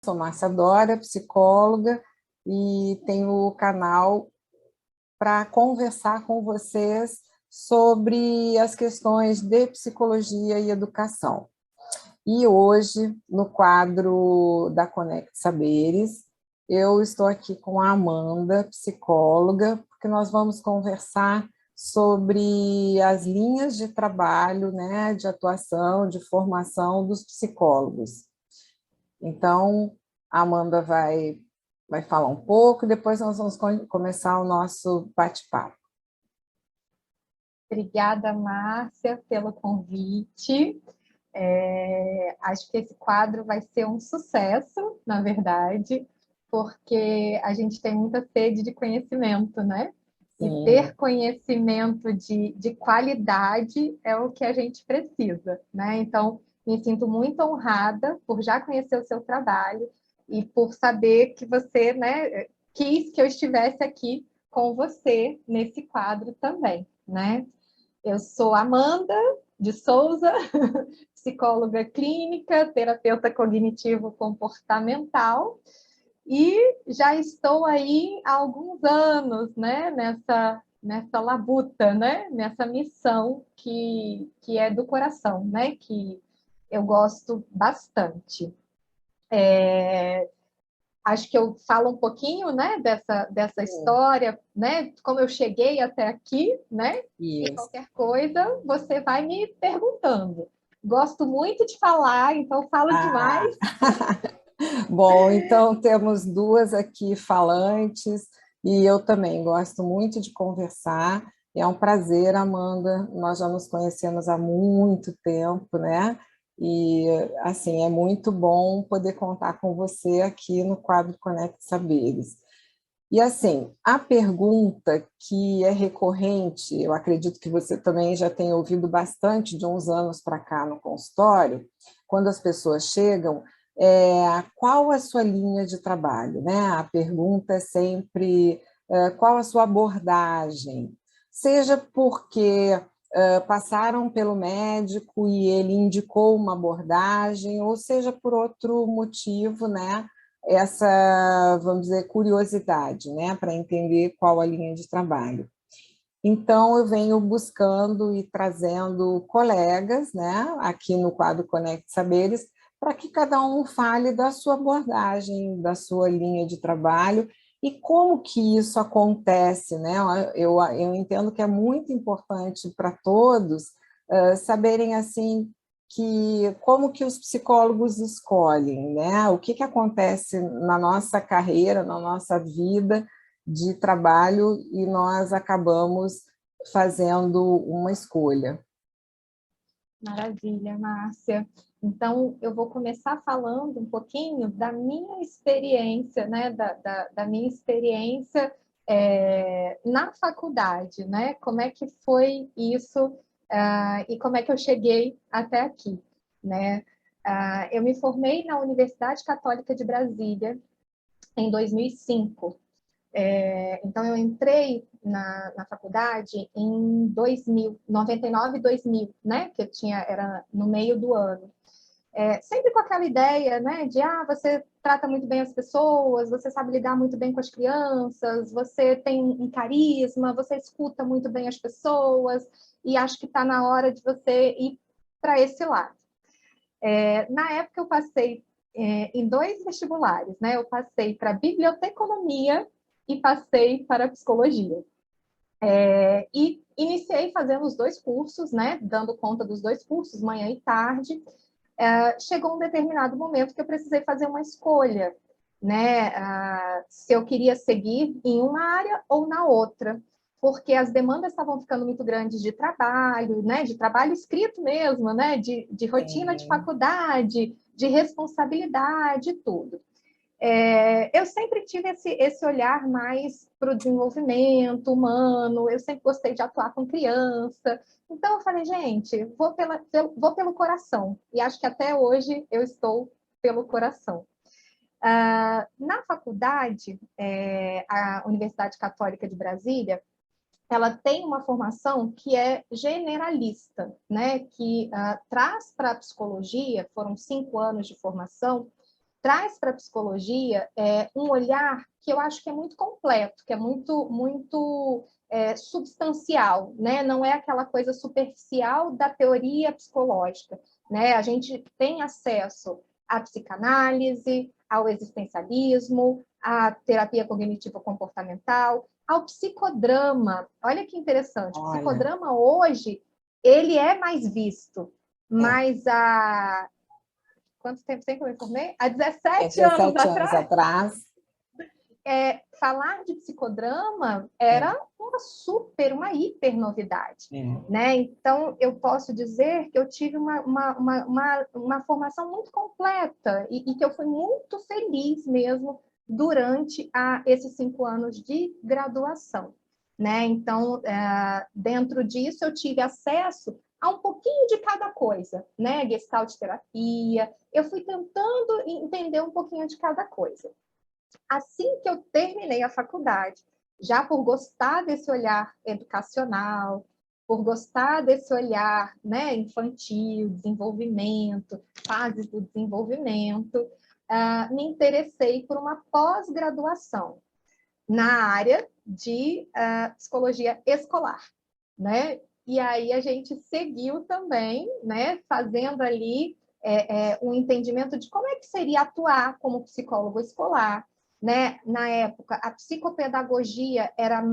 Sou Márcia Dória, psicóloga, e tenho o canal para conversar com vocês sobre as questões de psicologia e educação. E hoje, no quadro da Conect Saberes, eu estou aqui com a Amanda, psicóloga, porque nós vamos conversar sobre as linhas de trabalho, né, de atuação, de formação dos psicólogos. Então, a Amanda vai falar um pouco, e depois nós vamos começar o nosso bate-papo. Obrigada, Márcia, pelo convite. Acho que esse quadro vai ser um sucesso, na verdade, porque a gente tem muita sede de conhecimento, né? Sim. E ter conhecimento de qualidade é o que a gente precisa, né? Então, me sinto muito honrada por já conhecer o seu trabalho e por saber que você, né, quis que eu estivesse aqui com você nesse quadro também, né? Eu sou Amanda de Souza, psicóloga clínica, terapeuta cognitivo-comportamental, e já estou aí há alguns anos, né, nessa labuta, né, nessa missão que é do coração, né, que eu gosto bastante. Acho que eu falo um pouquinho, né, dessa história, né, como eu cheguei até aqui, né, e qualquer coisa você vai me perguntando. Gosto muito de falar, então falo demais. Bom, então temos duas aqui falantes, e eu também gosto muito de conversar. É um prazer, Amanda, nós já nos conhecemos há muito tempo, né? E, assim, é muito bom poder contar com você aqui no quadro Conect Saberes. E, assim, a pergunta que é recorrente, eu acredito que você também já tem ouvido bastante de uns anos para cá no consultório, quando as pessoas chegam, qual a sua linha de trabalho, né? A pergunta é sempre qual a sua abordagem, seja porque passaram pelo médico e ele indicou uma abordagem, ou seja por outro motivo, né? Essa, vamos dizer, curiosidade, né? Para entender qual a linha de trabalho. Então, eu venho buscando e trazendo colegas, né, aqui no quadro Conect Saberes, para que cada um fale da sua abordagem, da sua linha de trabalho e como que isso acontece, né? Eu entendo que é muito importante para todos saberem, assim, que como que os psicólogos escolhem, né? O que acontece na nossa carreira, na nossa vida de trabalho, e nós acabamos fazendo uma escolha. Maravilha, Márcia. Então, eu vou começar falando um pouquinho da minha experiência, né? Da minha experiência na faculdade, né? Como é que foi isso e como é que eu cheguei até aqui, né? Eu me formei na Universidade Católica de Brasília em 2005. Então, eu entrei na faculdade em 2000, 99 e 2000, né? Que era no meio do ano. Sempre com aquela ideia, né? De, você trata muito bem as pessoas, você sabe lidar muito bem com as crianças, você tem um carisma, você escuta muito bem as pessoas, e acho que está na hora de você ir para esse lado. Na época, eu passei em 2 vestibulares, né? Eu passei para biblioteconomia e passei para psicologia. E iniciei fazendo os 2 cursos, né? Dando conta dos 2 cursos, manhã e tarde. Chegou um determinado momento que eu precisei fazer uma escolha, né? Se eu queria seguir em uma área ou na outra, porque as demandas estavam ficando muito grandes de trabalho, né? De trabalho escrito mesmo, né? De rotina de faculdade, de responsabilidade, tudo. Eu sempre tive esse olhar mais para o desenvolvimento humano, eu sempre gostei de atuar com criança. Então, eu falei, gente, vou pelo coração. E acho que até hoje eu estou pelo coração. Na faculdade, a Universidade Católica de Brasília, ela tem uma formação que é generalista, né? Que traz para a psicologia, foram 5 anos de formação, traz para a psicologia um olhar que eu acho que é muito completo, que é muito substancial, né? Não é aquela coisa superficial da teoria psicológica, né? A gente tem acesso à psicanálise, ao existencialismo, à terapia cognitivo-comportamental, ao psicodrama. Olha que interessante, o psicodrama hoje, ele é mais visto, mas há... Quanto tempo tem que eu me formei? Há 17 anos atrás, falar de psicodrama era uma hiper novidade. Né? Então, eu posso dizer que eu tive uma formação muito completa e que eu fui muito feliz mesmo durante esses 5 anos de graduação. Né? Então, dentro disso, eu tive acesso a um pouquinho de cada coisa, né? Gestalt terapia, eu fui tentando entender um pouquinho de cada coisa. Assim que eu terminei a faculdade, já por gostar desse olhar educacional, por gostar desse olhar, né, infantil, desenvolvimento, fases do desenvolvimento, me interessei por uma pós-graduação na área de psicologia escolar, né? E aí a gente seguiu também, né, fazendo ali um entendimento de como é que seria atuar como psicólogo escolar, né? Na época, a psicopedagogia era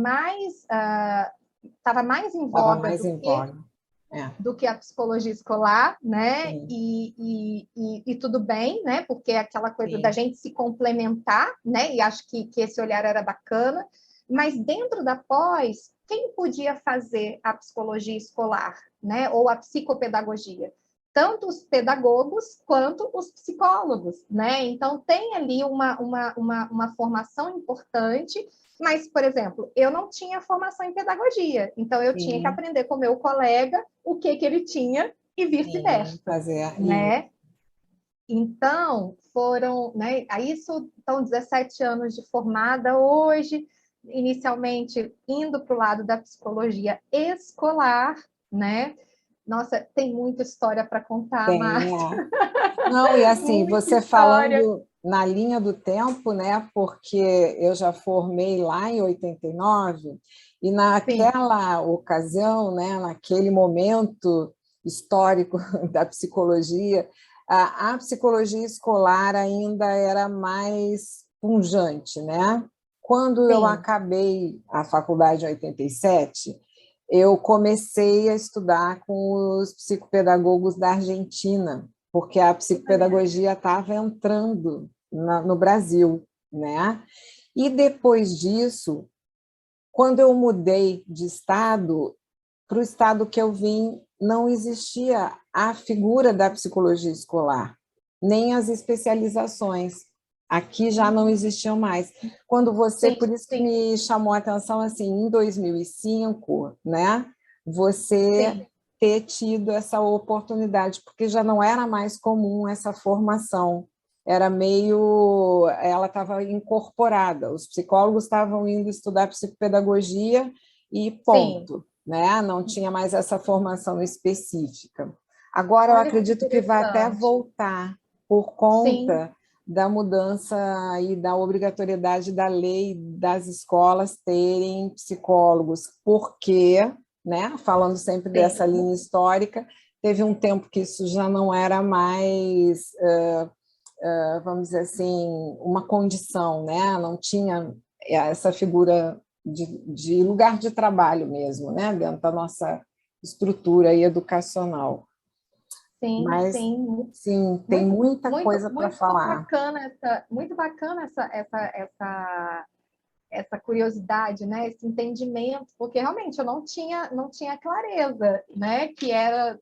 estava mais em voga do que a psicologia escolar, né? E tudo bem, né? Porque é aquela coisa da gente se complementar, né? E acho que esse olhar era bacana. Mas dentro da pós, quem podia fazer a psicologia escolar, né? Ou a psicopedagogia? Tanto os pedagogos quanto os psicólogos, né? Então, tem ali uma formação importante, mas, por exemplo, eu não tinha formação em pedagogia, então eu tinha que aprender com o meu colega o que ele tinha e vice-versa, né? Então, foram, né? Isso, então, 17 anos de formada hoje, inicialmente indo para o lado da psicologia escolar, né? Nossa, tem muita história para contar, Márcia. Não, e assim, você falando na linha do tempo, né? Porque eu já formei lá em 89, e naquela ocasião, né, naquele momento histórico da psicologia, a psicologia escolar ainda era mais pungente, né? Quando eu acabei a faculdade em 87, eu comecei a estudar com os psicopedagogos da Argentina, porque a psicopedagogia estava entrando no Brasil, né? E depois disso, quando eu mudei de estado, para o estado que eu vim, não existia a figura da psicologia escolar, nem as especializações. Aqui já não existiam mais. Quando você, por isso que me chamou a atenção, assim, em 2005, né, você ter tido essa oportunidade, porque já não era mais comum essa formação, era meio... ela estava incorporada, os psicólogos estavam indo estudar psicopedagogia e ponto, né? Não tinha mais essa formação específica. Agora, eu acredito que vai até voltar, por conta da mudança e da obrigatoriedade da lei das escolas terem psicólogos, porque, né, falando sempre dessa linha histórica, teve um tempo que isso já não era mais, vamos dizer assim, uma condição, né? Não tinha essa figura de lugar de trabalho mesmo, né, dentro da nossa estrutura educacional. Mas, sim, tem muita coisa para falar. Muito bacana essa curiosidade, né? Esse entendimento, porque realmente eu não tinha clareza, né? Que era...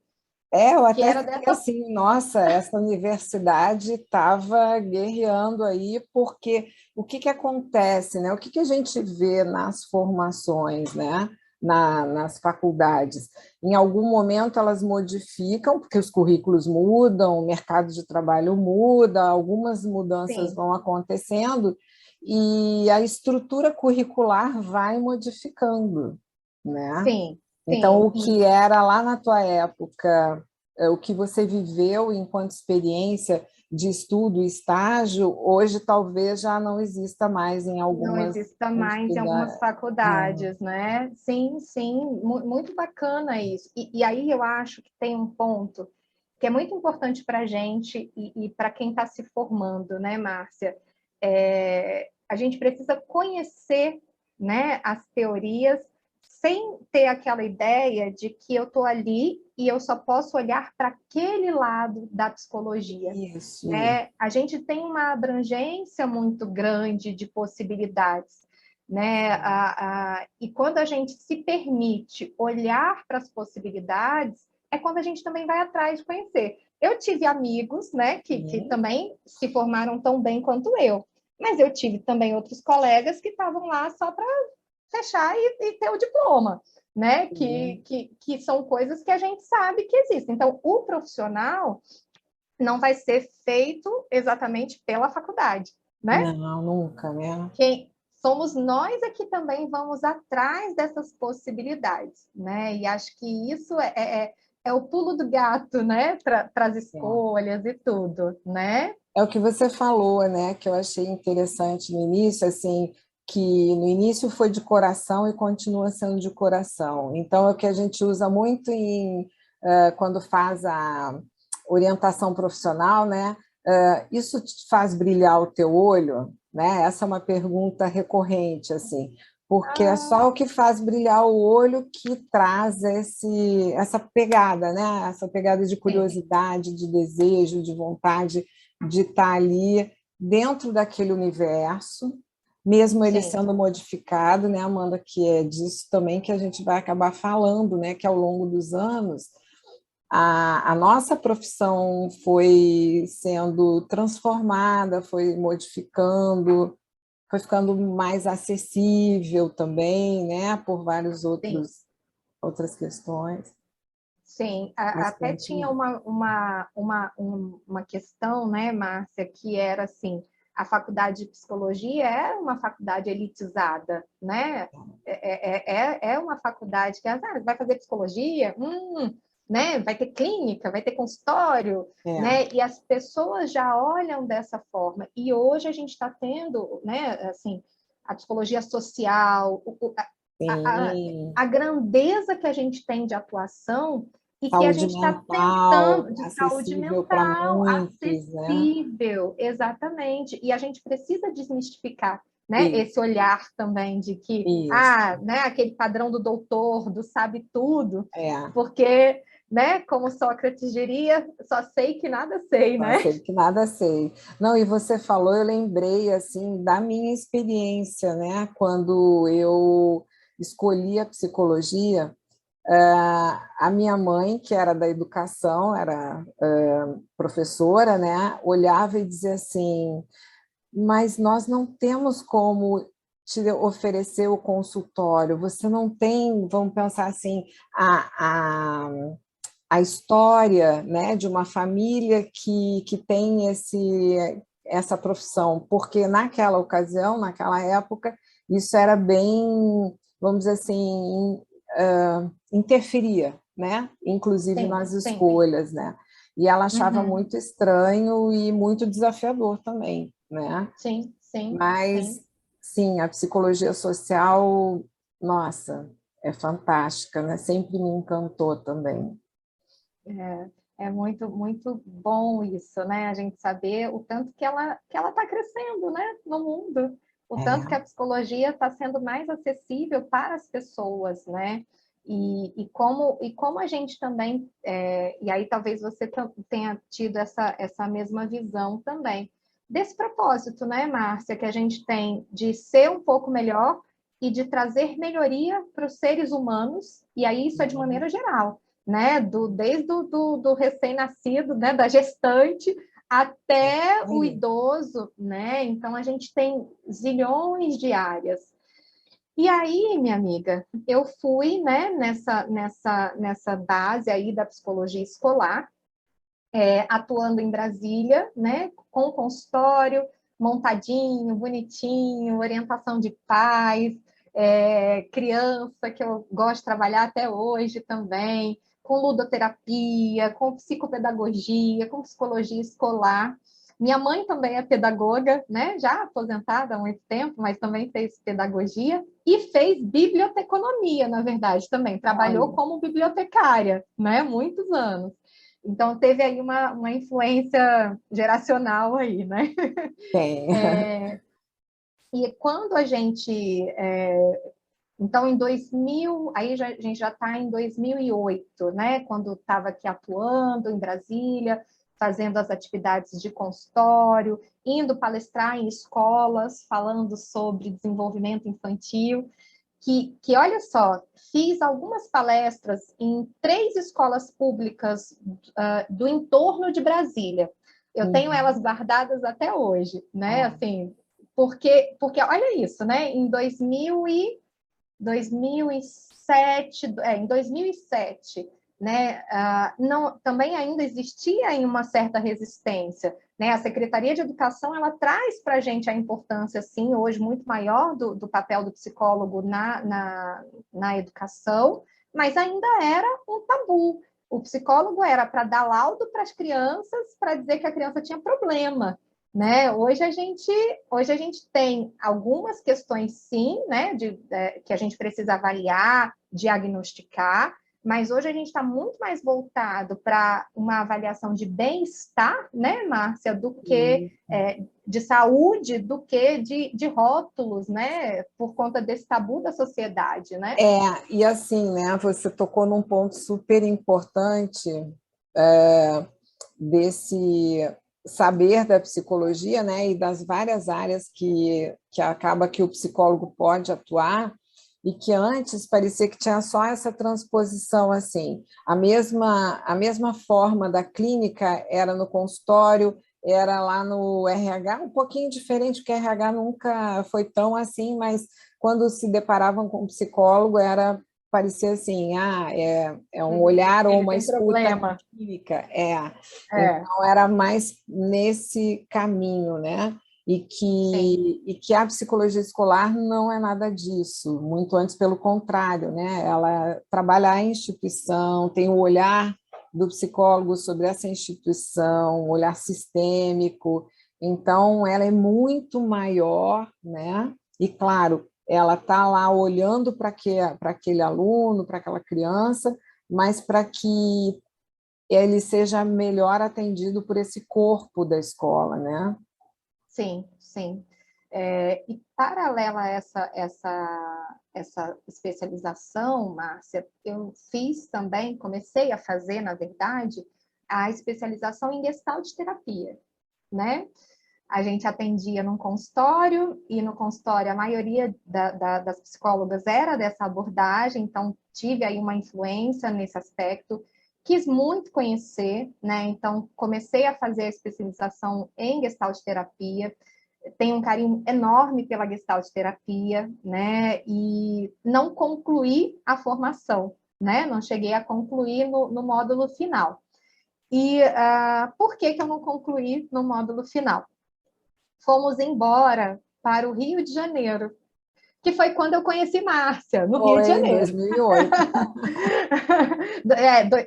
eu até fiquei assim, nossa, essa universidade estava guerreando aí, porque o que acontece, né? O que a gente vê nas formações, né? Nas faculdades? Em algum momento elas modificam, porque os currículos mudam, o mercado de trabalho muda, algumas mudanças vão acontecendo, e a estrutura curricular vai modificando, né? Então, o que era lá na tua época, o que você viveu enquanto experiência de estudo e estágio, hoje talvez já não exista mais em Não algumas exista mais em algumas universidades. faculdades, né? Sim, sim, muito bacana isso. E aí eu acho que tem um ponto que é muito importante para a gente e para quem está se formando, né, Márcia? A gente precisa conhecer, né, as teorias sem ter aquela ideia de que eu estou ali e eu só posso olhar para aquele lado da psicologia. Isso. Né? A gente tem uma abrangência muito grande de possibilidades, né? E quando a gente se permite olhar para as possibilidades, é quando a gente também vai atrás de conhecer. Eu tive amigos, né, que também se formaram tão bem quanto eu, mas eu tive também outros colegas que estavam lá só para fechar e ter o diploma, né? Que são coisas que a gente sabe que existem. Então, o profissional não vai ser feito exatamente pela faculdade, né? Não, nunca, né? Quem somos nós é que também vamos atrás dessas possibilidades, né? E acho que isso é o pulo do gato, né? Para as escolhas e tudo, né? É o que você falou, né? Que eu achei interessante no início, assim, que no início foi de coração e continua sendo de coração. Então, é o que a gente usa muito quando faz a orientação profissional, né? Isso te faz brilhar o teu olho, né? Essa é uma pergunta recorrente, assim, porque é só o que faz brilhar o olho que traz essa pegada, né? Essa pegada de Sim, curiosidade, de desejo, de vontade de estar ali dentro daquele universo, mesmo ele sim. sendo modificado, né, Amanda, que é disso também que a gente vai acabar falando, né, que ao longo dos anos a nossa profissão foi sendo transformada, foi modificando, foi ficando mais acessível também, né, por vários Sim. outras questões. Sim, Mas até tinha continua. uma questão, né, Márcia, que era assim, a faculdade de psicologia é uma faculdade elitizada, né? É uma faculdade que vai fazer psicologia, né? Vai ter clínica, vai ter consultório, É, né? E as pessoas já olham dessa forma. E hoje a gente está tendo, né, assim, a psicologia social, a, a, sim. a grandeza que a gente tem de atuação e que a Saúde gente está mental, tentando, de saúde acessível para mental, muitos, né? acessível, exatamente. E a gente precisa desmistificar, né, Isso, esse olhar também de que, isso, né, aquele padrão do doutor, do sabe tudo, é. porque, né, como Sócrates diria, só sei que nada sei, Só né? sei que nada sei. Não, e você falou, eu lembrei assim da minha experiência, né? Quando eu escolhi a psicologia, a minha mãe, que era da educação, era professora, né? Olhava e dizia assim: mas nós não temos como te oferecer o consultório, você não tem, vamos pensar assim, a história, né, de uma família que tem essa profissão, porque naquela ocasião, naquela época, isso era bem, vamos dizer assim, interferia, né, inclusive Sim, nas sim, escolhas, né, e ela achava uhum, muito estranho e muito desafiador também, né, sim, sim, mas sim. sim, a psicologia social, nossa, é fantástica, né, sempre me encantou também. É muito, muito bom isso, né? A gente saber o tanto que ela está crescendo, né? No mundo, o tanto que É. a psicologia está sendo mais acessível para as pessoas, né? E como a gente também, e aí talvez você tenha tido essa mesma visão também, desse propósito, né, Márcia, que a gente tem de ser um pouco melhor e de trazer melhoria para os seres humanos, e aí isso é de maneira geral, né? Desde do recém-nascido, né? Da gestante até o Aí, idoso, né? Então a gente tem zilhões de áreas. E aí, minha amiga, eu fui, né, nessa base aí da psicologia escolar, atuando em Brasília, né, com consultório montadinho, bonitinho, orientação de pais, criança, que eu gosto de trabalhar até hoje também, com ludoterapia, com psicopedagogia, com psicologia escolar. Minha mãe também é pedagoga, né? Já aposentada há muito tempo, mas também fez pedagogia e fez biblioteconomia, na verdade, também. Trabalhou como bibliotecária, né? Muitos anos. Então, teve aí uma influência geracional aí, né? Tem. E quando a gente... Então, em 2000, aí a gente já está em 2008, né? Quando estava aqui atuando em Brasília, fazendo as atividades de consultório, indo palestrar em escolas, falando sobre desenvolvimento infantil, olha só, fiz algumas palestras em 3 escolas públicas do entorno de Brasília. Eu tenho elas guardadas até hoje, né? Assim, porque olha isso, né? Em 2007, em 2007, né, não, também ainda existia uma certa resistência, né? A Secretaria de Educação ela traz para a gente a importância, sim, hoje muito maior do papel do psicólogo na educação, mas ainda era um tabu. O psicólogo era para dar laudo para as crianças, para dizer que a criança tinha problema, né? Hoje a gente tem algumas questões, sim, né, que a gente precisa avaliar, diagnosticar, mas hoje a gente está muito mais voltado para uma avaliação de bem-estar, né, Márcia, do que de saúde, do que de rótulos, né, por conta desse tabu da sociedade, né? E assim, né, você tocou num ponto super importante desse saber da psicologia, né, e das várias áreas que acaba que o psicólogo pode atuar, e que antes parecia que tinha só essa transposição, assim, a mesma forma da clínica era no consultório, era lá no RH, um pouquinho diferente, porque RH nunca foi tão assim, mas quando se deparavam com um psicólogo, parecia assim, é um olhar ou Ele uma tem escuta problema. clínica, Então, era mais nesse caminho, né? E que a psicologia escolar não é nada disso, muito antes pelo contrário, né? Ela trabalha a instituição, tem o olhar do psicólogo sobre essa instituição, um olhar sistêmico, então ela é muito maior, né? E claro, ela está lá olhando para aquele aluno, para aquela criança, mas para que ele seja melhor atendido por esse corpo da escola, né? Sim, sim. E paralela a essa especialização, Márcia, eu fiz também, comecei a fazer, na verdade, a especialização em Gestalt terapia, né? A gente atendia num consultório, e no consultório a maioria das psicólogas era dessa abordagem, então tive aí uma influência nesse aspecto, quis muito conhecer, né? Então comecei a fazer a especialização em Gestalt terapia, tenho um carinho enorme pela Gestalt terapia, né? E não concluí a formação, né? Não cheguei a concluir no módulo final. E por que eu não concluí no módulo final? Fomos embora para o Rio de Janeiro, que foi quando eu conheci Márcia, no Rio de Foi em Janeiro. 2008.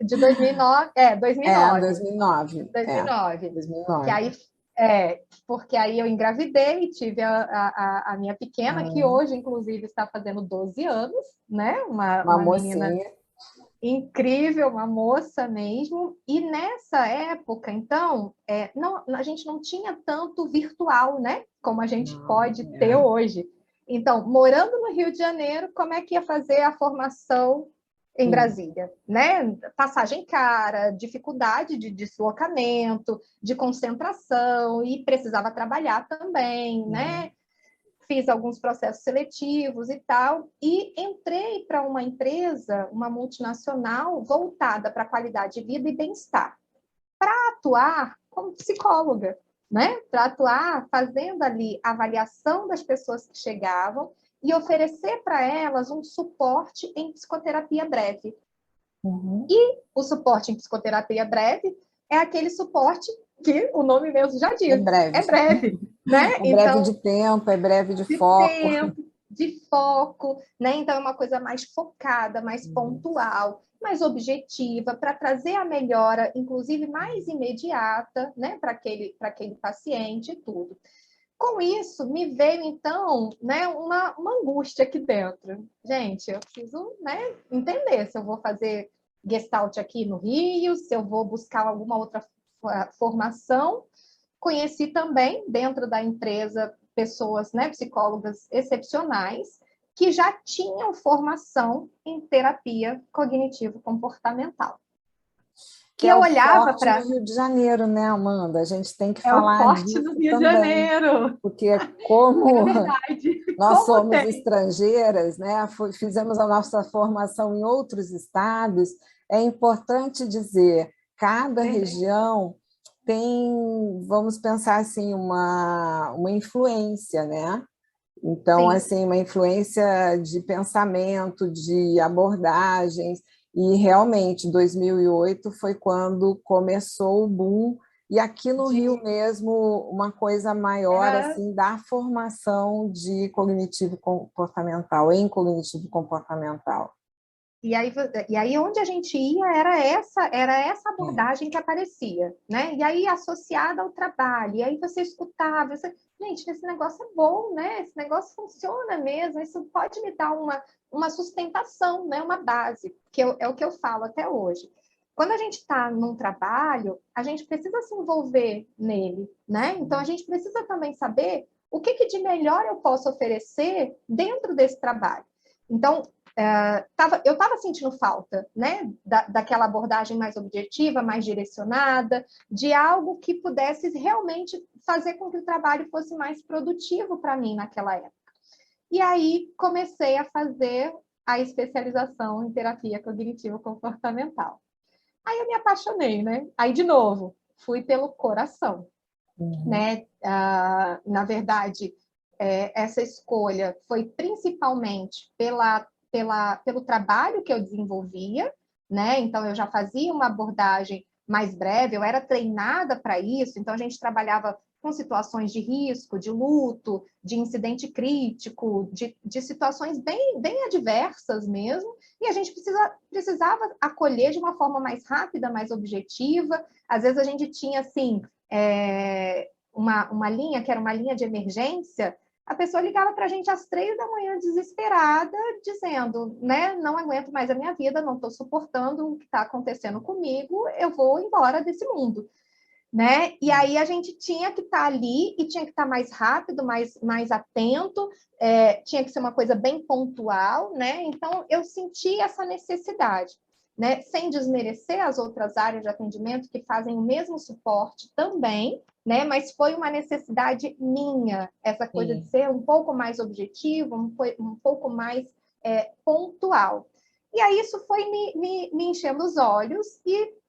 De 2009, 2009. 2009. 2009. 2009. Que aí, porque aí eu engravidei e tive a minha pequena, que hoje, inclusive, está fazendo 12 anos, né? Uma menina mocinha. incrível, uma moça mesmo. E nessa época, então, a gente não tinha tanto virtual, né? Como a gente pode ter hoje. Então, morando no Rio de Janeiro, como é que ia fazer a formação em Brasília, né? Passagem cara, dificuldade de deslocamento, de concentração, e precisava trabalhar também, né? Fiz alguns processos seletivos e tal, e entrei para uma empresa, uma multinacional, voltada para qualidade de vida e bem-estar, para atuar como psicóloga, né? Para atuar fazendo ali a avaliação das pessoas que chegavam e oferecer para elas um suporte em psicoterapia breve. E o suporte em psicoterapia breve é aquele suporte que o nome mesmo já diz, É breve, né? É breve de tempo, é breve de foco. Tempo, de foco, né? Então é uma coisa mais focada, mais pontual. mais objetiva, para trazer a melhora, inclusive mais imediata, né, para aquele paciente e tudo. Com isso, me veio, então, né, uma angústia aqui dentro. Gente, eu preciso, né, entender se eu vou fazer Gestalt aqui no Rio, se eu vou buscar alguma outra formação. Conheci também, dentro da empresa, pessoas, né, psicólogas excepcionais, que já tinham formação em terapia cognitivo-comportamental. Que E é eu o olhava forte no para... Rio de Janeiro, né, Amanda? A gente tem que É o falar forte do disso Rio de também, Janeiro. porque É como verdade. nós Como somos tem? estrangeiras, né, fizemos a nossa formação em outros estados, é importante dizer, cada Verdade. região tem, vamos pensar assim, uma influência, né? Então, Sim. assim, uma influência de pensamento, de abordagens, e realmente 2008 foi quando começou o boom, e aqui no Rio De... mesmo, uma coisa maior, É, assim, da formação de cognitivo comportamental, em cognitivo comportamental. e aí onde a gente ia era essa abordagem que aparecia, né? E aí associada ao trabalho, e aí você escutava, gente, esse negócio é bom, né? Esse negócio funciona mesmo, isso pode me dar uma sustentação, né? Uma base, é o que eu falo até hoje. Quando a gente está num trabalho, a gente precisa se envolver nele, né? Então a gente precisa também saber o que de melhor eu posso oferecer dentro desse trabalho. Então, eu estava sentindo falta, né, daquela abordagem mais objetiva, mais direcionada, de algo que pudesse realmente fazer com que o trabalho fosse mais produtivo para mim naquela época. E aí comecei a fazer a especialização em terapia cognitivo-comportamental. Aí eu me apaixonei, né? Aí, de novo, fui pelo coração, Uhum. né? Na verdade, essa escolha foi principalmente pelo trabalho que eu desenvolvia, né? Então, eu já fazia uma abordagem mais breve, eu era treinada para isso, então a gente trabalhava com situações de risco, de luto, de incidente crítico, de situações bem adversas mesmo, e a gente precisava acolher de uma forma mais rápida, mais objetiva. Às vezes a gente tinha, assim, uma linha que era uma linha de emergência, a pessoa ligava para a gente às 3 da manhã, desesperada, dizendo, né, não aguento mais a minha vida, não estou suportando o que está acontecendo comigo, eu vou embora desse mundo, né? E aí a gente tinha que estar ali e tinha que estar mais rápido, mais atento, tinha que ser uma coisa bem pontual, né? Então eu senti essa necessidade, né? Sem desmerecer as outras áreas de atendimento que fazem o mesmo suporte também, né? Mas foi uma necessidade minha, essa coisa de Sim. ser um pouco mais objetivo, um pouco mais pontual. E aí isso foi me enchendo os olhos e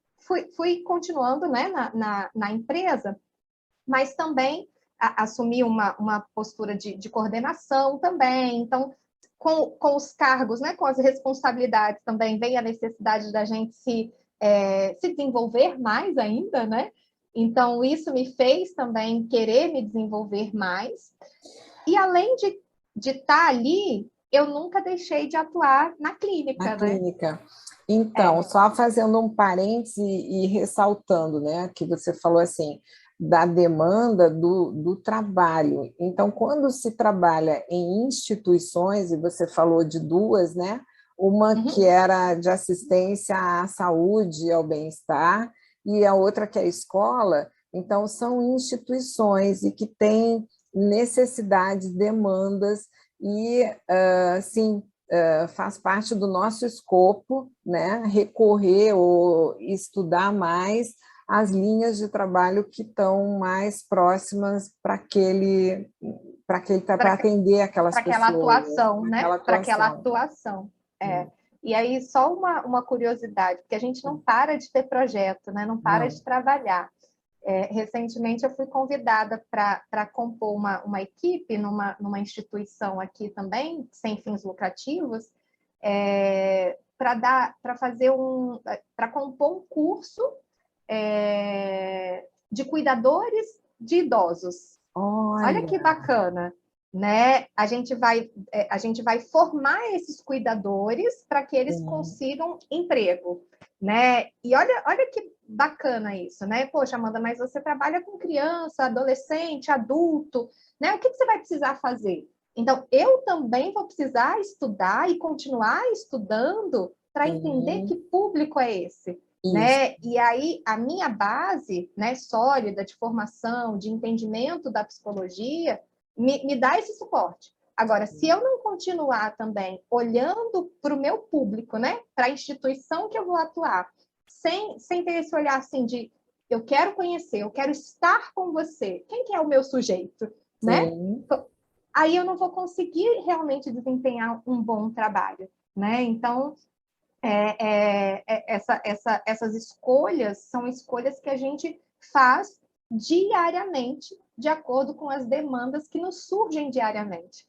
fui continuando, né, na empresa, mas também assumi uma postura de coordenação também. Então, com os cargos, né, com as responsabilidades também vem a necessidade da gente se desenvolver mais ainda, né? Então, isso me fez também querer me desenvolver mais. E além de estar ali, eu nunca deixei de atuar na Na clínica, né? clínica. Então, É. só fazendo um parêntese e ressaltando, né, que você falou assim, da demanda do trabalho. Então, quando se trabalha em instituições, e você falou de duas, né, uma que Uhum. era de assistência à saúde e ao bem-estar, e a outra que é a escola, então são instituições e que têm necessidades, demandas, e, assim, faz parte do nosso escopo, né, recorrer ou estudar mais as linhas de trabalho que estão mais próximas para atender aquelas Para aquela pessoas, atuação, né? naquela Para aquela atuação. atuação. E aí, só uma curiosidade, porque a gente não para de ter projeto, né? Não para Não. de trabalhar. Recentemente, eu fui convidada para compor uma equipe numa instituição aqui também, sem fins lucrativos, para compor um curso de cuidadores de idosos. Olha Olha, que bacana. né? A gente vai formar esses cuidadores para que eles consigam emprego, né? E olha que bacana isso, né? Poxa, Amanda, mas você trabalha com criança, adolescente, adulto, né? O que você vai precisar fazer? Então, eu também vou precisar estudar e continuar estudando para entender que público é esse, Isso. né? E aí, a minha base, né, sólida de formação, de entendimento da psicologia, me dá esse suporte. Agora, se eu não continuar também olhando para o meu público, né, para a instituição que eu vou atuar, sem ter esse olhar assim de eu quero conhecer, eu quero estar com você, quem que é o meu sujeito, né? Sim. Aí eu não vou conseguir realmente desempenhar um bom trabalho, né? Então, essas escolhas são escolhas que a gente faz diariamente, de acordo com as demandas que nos surgem diariamente.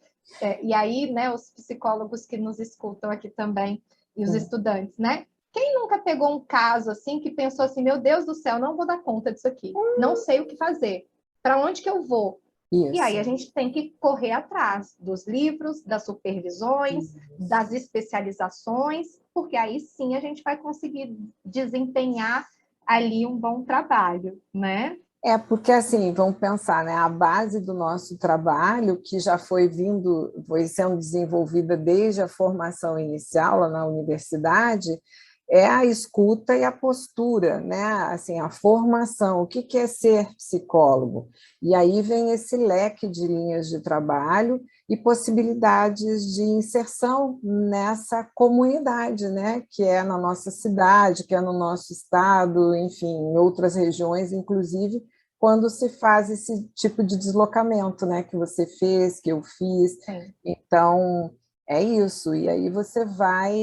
E aí, né, os psicólogos que nos escutam aqui também, e os estudantes, né? Quem nunca pegou um caso assim que pensou assim, meu Deus do céu, não vou dar conta disso aqui, não sei o que fazer, para onde que eu vou? E aí a Isso. gente tem que correr atrás dos livros, das supervisões, das especializações, porque aí sim a gente vai conseguir desempenhar ali um bom trabalho, né? É, porque assim, vamos pensar, né? A base do nosso trabalho, que já foi sendo desenvolvida desde a formação inicial lá na universidade, é a escuta e a postura, né? Assim, a formação, o que é ser psicólogo? E aí vem esse leque de linhas de trabalho e possibilidades de inserção nessa comunidade, né? Que é na nossa cidade, que é no nosso estado, enfim, em outras regiões, inclusive, quando se faz esse tipo de deslocamento, né? Que você fez, que eu fiz. Sim. Então, é isso, e aí você vai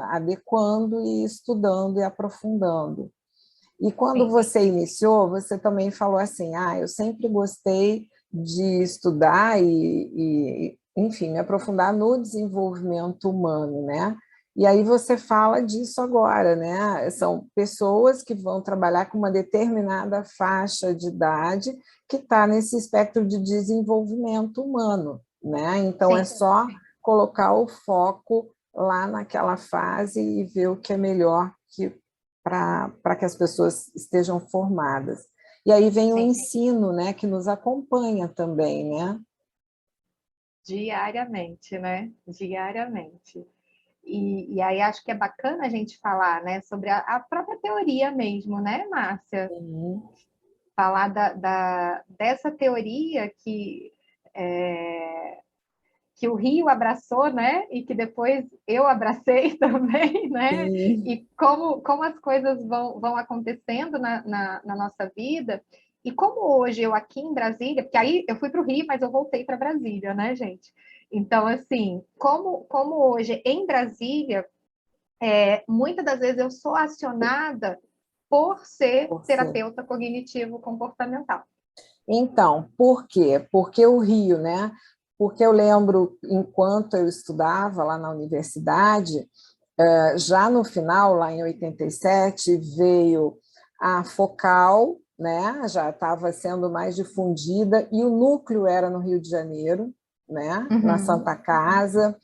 adequando e estudando e aprofundando. E quando Sim. você iniciou, você também falou assim, eu sempre gostei de estudar enfim, me aprofundar no desenvolvimento humano, né? E aí você fala disso agora, né? São pessoas que vão trabalhar com uma determinada faixa de idade que está nesse espectro de desenvolvimento humano, né? Então é Sim. só colocar o foco lá naquela fase e ver o que é melhor para que as pessoas estejam formadas. E aí vem o Sim. ensino, né, que nos acompanha também, né? Diariamente, né? Diariamente. E aí acho que é bacana a gente falar, né, sobre a própria teoria mesmo, né, Márcia? Sim. Falar dessa teoria que o Rio abraçou, né? E que depois eu abracei também, né? Sim. E como as coisas vão acontecendo na nossa vida. E como hoje eu aqui em Brasília, porque aí eu fui para o Rio, mas eu voltei para Brasília, né, gente? Então, assim, como hoje em Brasília, muitas das vezes eu sou acionada por ser Você. terapeuta cognitivo-comportamental. Então, por quê? Porque o Rio, né? Porque eu lembro, enquanto eu estudava lá na universidade, já no final, lá em 87, veio a Focal, né? Já estava sendo mais difundida, e o núcleo era no Rio de Janeiro, né? Na Uhum. Santa Casa.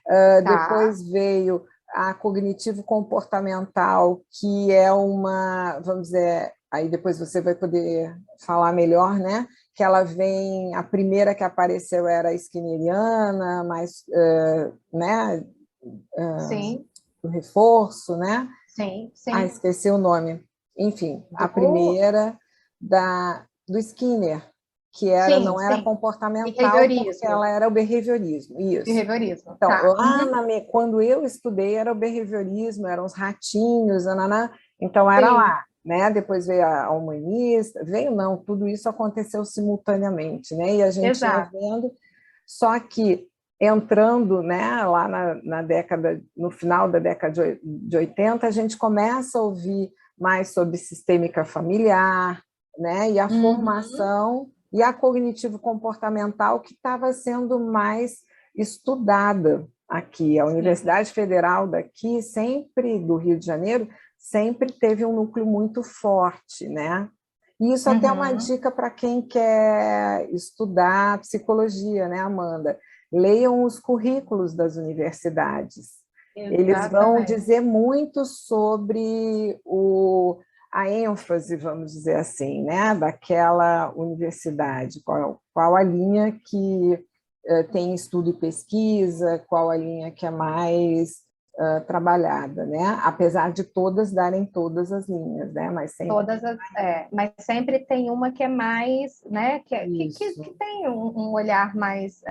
Tá, Depois veio a cognitivo-comportamental, que é uma, vamos dizer, aí depois você vai poder falar melhor, né? Que ela vem, a primeira que apareceu era a skinneriana, mas, né? sim, O reforço, né? sim, sim. Esqueci o nome. Enfim, a Do... primeira do Skinner, que Sim, não era sim. comportamental, porque Behaviorismo. ela era o behaviorismo, isso. Behaviorismo, Então, tá. Uhum. quando eu estudei, era o behaviorismo, eram os ratinhos, ananá, então era Sim, lá, né? Depois veio a humanista, veio não, tudo isso aconteceu simultaneamente, né? E a gente ia exato. vendo, só que entrando, né, lá na década, no final da década de 80, a gente começa a ouvir mais sobre sistêmica familiar, né? E a Uhum. formação e a cognitivo-comportamental que estava sendo mais estudada aqui. A Sim, Universidade Federal daqui, sempre do Rio de Janeiro, sempre teve um núcleo muito forte, né? E isso até é uma Uhum. dica para quem quer estudar psicologia, né, Amanda? Leiam os currículos das universidades. Eles vão Exatamente. dizer muito sobre a ênfase, vamos dizer assim, né, daquela universidade, qual a linha que tem estudo e pesquisa, qual a linha que é mais trabalhada, né? Apesar de todas darem todas as linhas, né? Mas sempre Todas as, mas sempre tem uma que é mais, né, que isso, tem um olhar mais,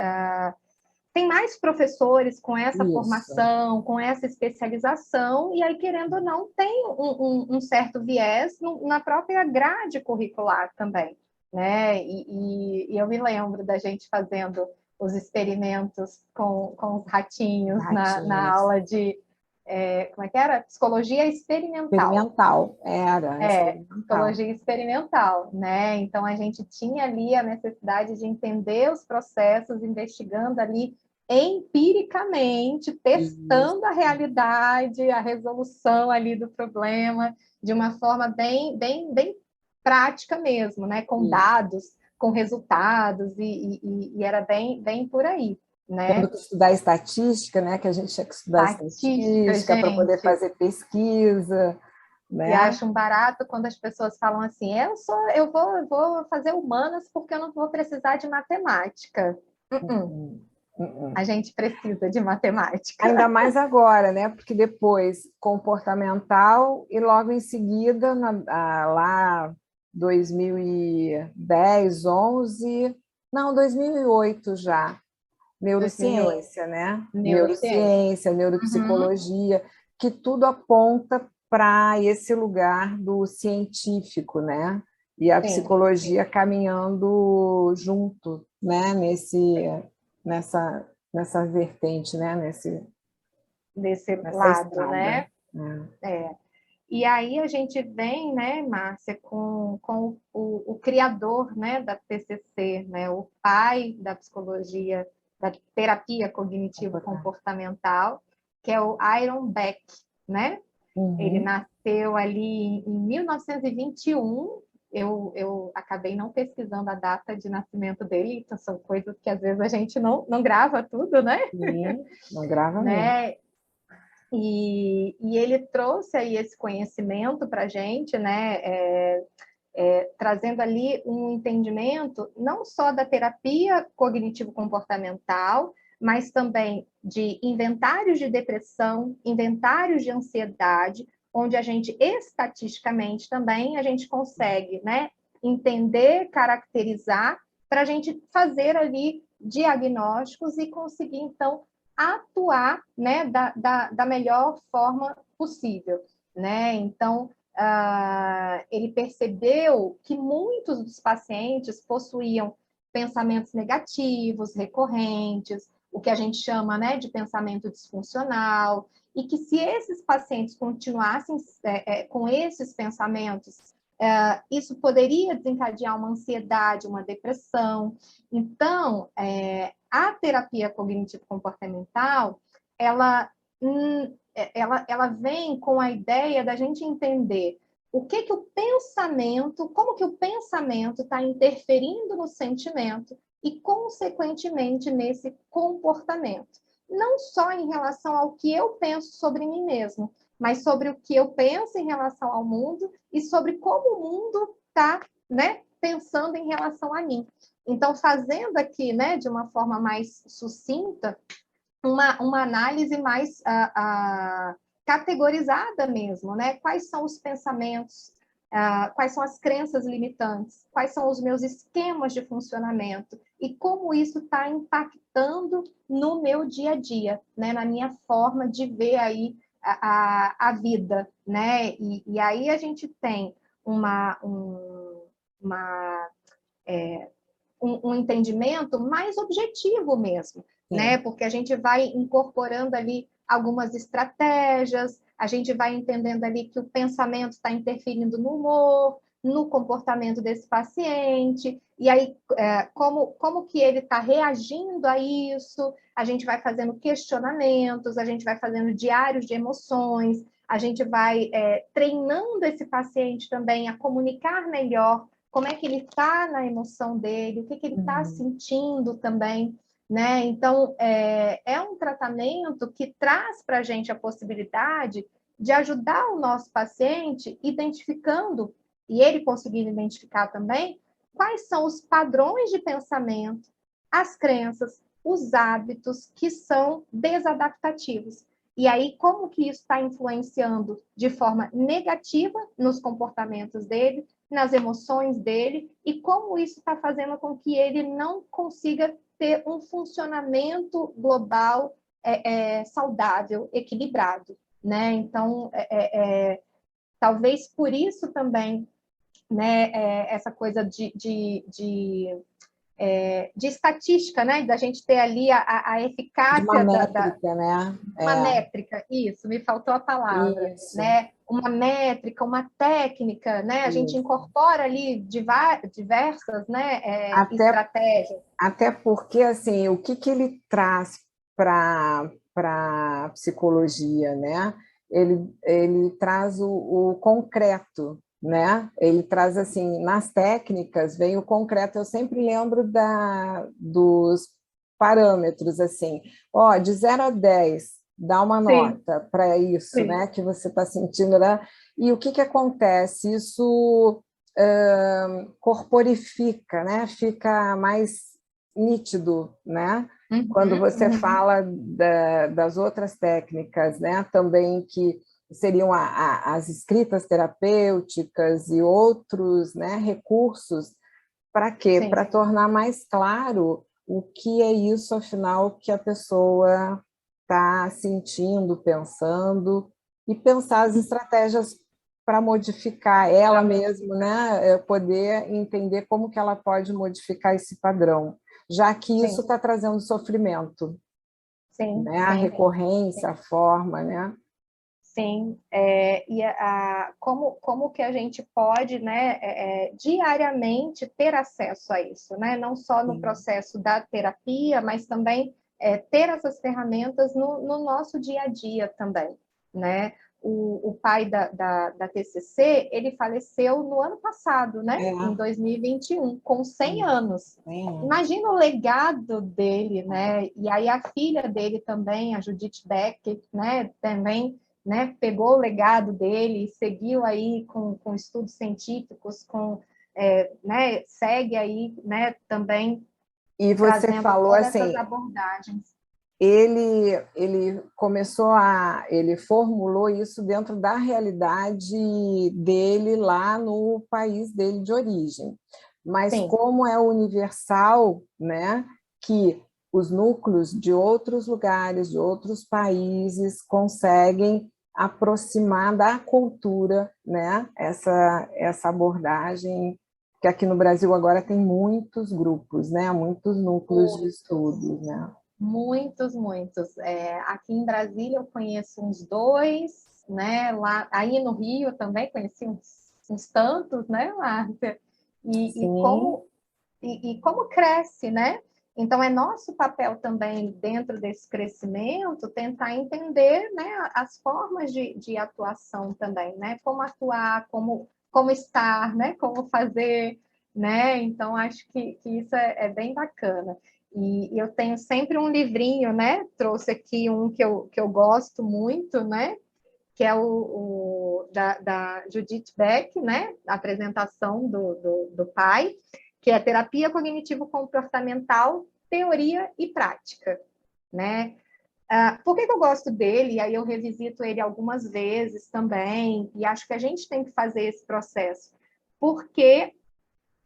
tem mais professores com essa isso, formação, com essa especialização, e aí, querendo ou não, tem um certo viés na própria grade curricular também, né? E eu me lembro da gente fazendo os experimentos com os ratinhos na ratinhos. aula de, como é que era? Psicologia experimental. Experimental, era experimental. Psicologia experimental, né? Então a gente tinha ali a necessidade de entender os processos, investigando ali empiricamente, Isso, testando a realidade, a resolução ali do problema de uma forma bem prática mesmo, né? Com isso. dados, com resultados e era bem por aí, Tendo né? que estudar estatística, né? Que a gente tinha que estudar Estatística, estatística para poder gente. fazer pesquisa, E né? acho um barato quando as pessoas falam assim: eu vou fazer humanas porque eu não vou precisar de matemática. Uh-uh, uh-uh. A gente precisa de matemática. Ainda mais agora, né? Porque depois comportamental e logo em seguida, lá 2010, 11, não, 2008 já, 2008, neurociência, né? neurociência. Neurociência, Uhum. neuropsicologia, que tudo aponta para esse lugar do científico, né? E a Sim, sim. psicologia caminhando junto, né? Nessa vertente, né? Desse Nessa lado, estrada. né? Né? É. E aí a gente vem, né, Márcia, com o criador, né, da TCC, né, o pai da psicologia, da terapia cognitivo-comportamental, que é o Aaron Beck, né? Ele Uhum. nasceu ali em 1921. Eu acabei não pesquisando a data de nascimento dele, então são coisas que às vezes a gente não grava tudo, né? Sim, não grava mesmo. né? E ele trouxe aí esse conhecimento para a gente, né? Trazendo ali um entendimento não só da terapia cognitivo-comportamental, mas também de inventários de depressão, inventários de ansiedade, onde a gente, estatisticamente também, a gente consegue, né, entender, caracterizar, para a gente fazer ali diagnósticos e conseguir, então, atuar, né, da melhor forma possível, né? Então, ele percebeu que muitos dos pacientes possuíam pensamentos negativos, recorrentes, o que a gente chama, né, de pensamento disfuncional, e que se esses pacientes continuassem com esses pensamentos, isso poderia desencadear uma ansiedade, uma depressão. Então, a terapia cognitivo-comportamental, ela ela vem com a ideia da gente entender o que o pensamento, como que o pensamento está interferindo no sentimento e, consequentemente, nesse comportamento. Não só em relação ao que eu penso sobre mim mesmo, mas sobre o que eu penso em relação ao mundo e sobre como o mundo está, né, pensando em relação a mim. Então, fazendo aqui, né, de uma forma mais sucinta, uma análise mais categorizada mesmo, né? Quais são os pensamentos, quais são as crenças limitantes, quais são os meus esquemas de funcionamento e como isso está impactando no meu dia a dia, né? Na minha forma de ver aí a vida, né? E aí a gente tem uma um entendimento mais objetivo mesmo, né? Sim. Porque a gente vai incorporando ali algumas estratégias, a gente vai entendendo ali que o pensamento está interferindo no humor, no comportamento desse paciente, e aí como que ele está reagindo a isso, a gente vai fazendo questionamentos, a gente vai fazendo diários de emoções, a gente vai treinando esse paciente também a comunicar melhor como é que ele está na emoção dele, o que ele está sentindo também, né? Então, é um tratamento que traz para a gente a possibilidade de ajudar o nosso paciente identificando, e ele conseguindo identificar também, quais são os padrões de pensamento, as crenças, os hábitos que são desadaptativos. E aí, como que isso está influenciando de forma negativa nos comportamentos dele, nas emoções dele, e como isso está fazendo com que ele não consiga ter um funcionamento global saudável, equilibrado, né? Então, talvez por isso também, né, essa coisa de estatística, né? Da gente ter ali a De uma eficácia métrica, né? uma métrica, isso, me faltou a palavra, Isso, né? Uma métrica, uma técnica, né? A gente isso. incorpora ali diversas, né, Até, estratégias. até porque, assim, o que que ele traz para a psicologia, né? Ele traz o concreto, né? Ele traz, assim, nas técnicas, vem o concreto. Eu sempre lembro dos parâmetros, assim, ó, de 0 a 10, dá uma Sim, nota para isso, sim, né? Que você está sentindo, né? E o que que acontece? Isso corporifica, né? Fica mais nítido, né? Quando uhum, você uhum. fala das outras técnicas, né? Também que seriam as escritas terapêuticas e outros, né, recursos, para quê? Sim, Para tornar mais claro o que é isso, afinal, que a pessoa está sentindo, pensando, e pensar as estratégias para modificar ela para mesma, modificar. né? Poder entender como que ela pode modificar esse padrão, já que isso Sim, está trazendo sofrimento, sim, né? A sim, recorrência, a forma, né? sim. Como que a gente pode, né, diariamente ter acesso a isso, né? Não só no Sim, processo da terapia, mas também ter essas ferramentas no nosso dia a dia também, né? O pai da TCC, ele faleceu no ano passado, né? Em é, 2021, com 100 sim, anos. sim, Imagina o legado dele, né? E aí a filha dele também, a Judith Beck, né? Também, né? Pegou o legado dele e seguiu aí com estudos científicos, né? Segue aí, né? Também e você trazendo falou todas essas assim, abordagens. ele formulou isso dentro da realidade dele lá no país dele de origem. Mas Sim, como é universal, né, que os núcleos de outros lugares, de outros países conseguem aproximar da cultura, né, essa abordagem que aqui no Brasil agora tem muitos grupos, né, muitos núcleos de muitos. estudos, né? Muitos, muitos. Aqui em Brasília eu conheço uns dois, né? Lá, aí no Rio eu também conheci uns tantos, né, Márcia? E, e Sim, como e como cresce, né? Então é nosso papel também dentro desse crescimento tentar entender, né, as formas de atuação também, né? Como atuar, como estar, né? Como fazer, né? Então acho que isso é bem bacana. E eu tenho sempre um livrinho, né? Trouxe aqui um que eu gosto muito, né? Que é da Judith Beck, né? A apresentação do pai, que é Terapia Cognitivo-Comportamental, Teoria e Prática, né? Por que eu gosto dele? E aí eu revisito ele algumas vezes também, e acho que a gente tem que fazer esse processo, porque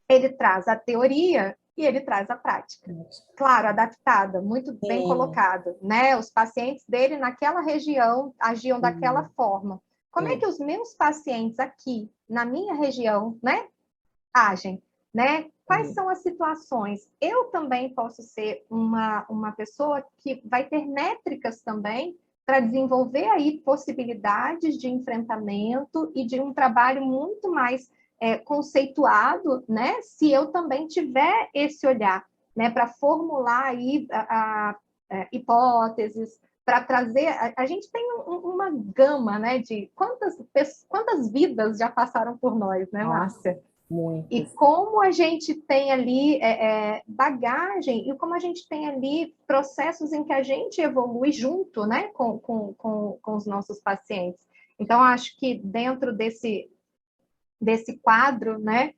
ele traz a teoria e ele traz a prática. Claro, adaptada, muito bem sim, colocado, né? Os pacientes dele naquela região agiam daquela sim, forma. Como é sim, que os meus pacientes aqui, na minha região, né, agem, né? Quais sim. são as situações? Eu também posso ser uma pessoa que vai ter métricas também para desenvolver aí possibilidades de enfrentamento e de um trabalho muito mais conceituado, né? Se eu também tiver esse olhar, né? Para formular aí hipóteses, para trazer. A gente tem uma gama, né? De quantas vidas já passaram por nós, né, Nossa, Márcia? E muitas. como a gente tem ali bagagem e como a gente tem ali processos em que a gente evolui junto, né, com os nossos pacientes. Então, acho que dentro desse quadro, né,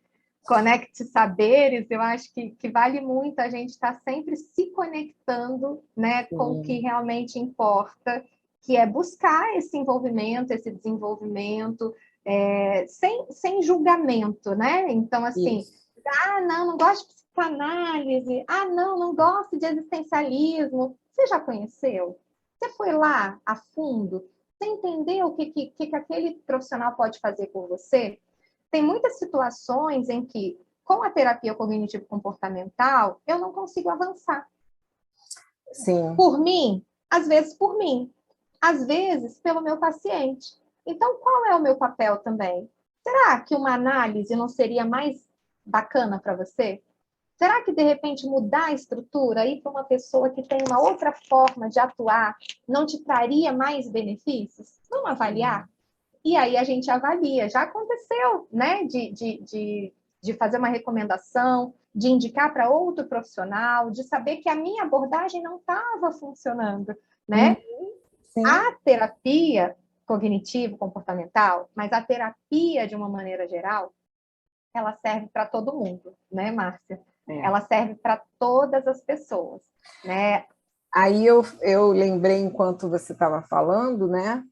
Conecte Saberes, eu acho que vale muito a gente estar sempre se conectando, né, com o que Sim, realmente importa, que é buscar esse envolvimento, esse desenvolvimento, sem julgamento, né? Então, assim, isso. não, não gosto de psicanálise, não, não gosto de existencialismo. Você já conheceu? Você foi lá a fundo? Você entendeu o que aquele profissional pode fazer por você? Tem muitas situações em que, com a terapia cognitivo-comportamental, eu não consigo avançar. Sim, Por mim, às vezes por mim, às vezes pelo meu paciente. Então, qual é o meu papel também? Será que uma análise não seria mais bacana para você? Será que, de repente, mudar a estrutura, ir para uma pessoa que tem uma outra forma de atuar, não te traria mais benefícios? Vamos avaliar? E aí a gente avalia. Já aconteceu, né? De fazer uma recomendação, de indicar para outro profissional, de saber que a minha abordagem não estava funcionando, uhum, né? sim, A terapia cognitivo-comportamental, mas a terapia, de uma maneira geral, ela serve para todo mundo, né, Márcia? é. Ela serve para todas as pessoas, né? Aí eu lembrei, enquanto você estava falando, né?